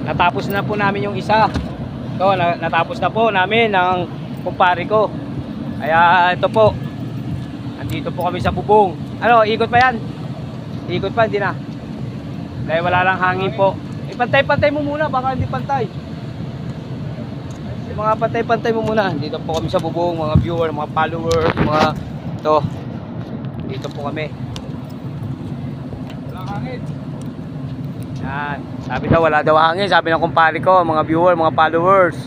natapos na po namin yung isa. Ito, natapos na po namin ng kumpare ko. Kaya ito po, andito po kami sa bubong. Ano, ikot pa yan? Ikot pa, hindi na. Dahil wala lang hangin po. Ipantay-pantay mo muna, baka hindi pantay. Yung mga pantay-pantay mo muna. Dito po kami sa bubong, mga viewer, mga followers, mga ito. Dito po kami. Walang hangin. Yan. Sabi daw wala daw hangin, sabi ng kumpare ko, mga viewer, mga followers.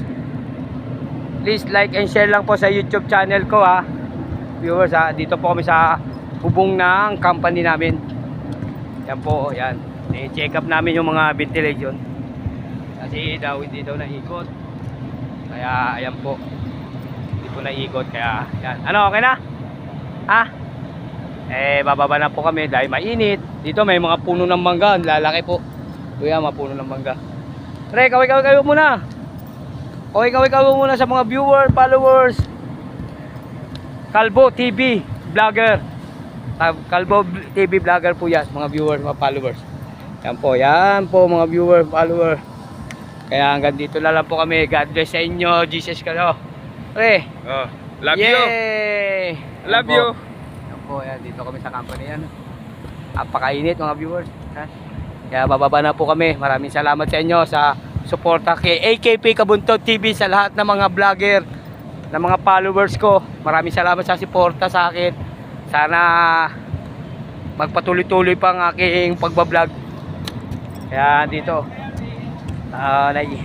Please like and share lang po sa YouTube channel ko ha. Viewers ha, dito po kami sa bubong ng company namin. Yan po, yan. I-check up namin yung mga ventilation. Kasi daw hindi daw naikot. Kaya ayan po. Hindi po naikot kaya yan. Ano, okay na? Ha? Eh bababa na po kami dahil mainit. Dito may mga puno ng mangga, lalaki po. Kuya, mga puno ng mangga. Pre, kaway muna. Kaway muna sa mga viewer, followers. Kalbo TV vlogger. Kalbo TV vlogger po yan, mga viewers, mga followers. Yan po mga viewer, follower. Kaya hanggang dito na lang po kami. God bless sa inyo. Jesus kayo. Pre. Oh, love you. Yay! Love you. Yan po, yan. Dito kami sa company. Yan. Napakainit mga viewers. Ha? Kaya bababa na po kami. Maraming salamat sa inyo sa suporta kay AKP Kabuntot TV, sa lahat ng mga vlogger, ng mga followers ko. Maraming salamat sa suporta sa akin. Sana magpatuloy-tuloy pa ang aking pagbablog. Kaya dito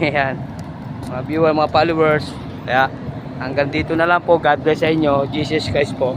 yan, mga viewer, mga followers. Kaya hanggang dito na lang po. God bless sa inyo. Jesus Christ po.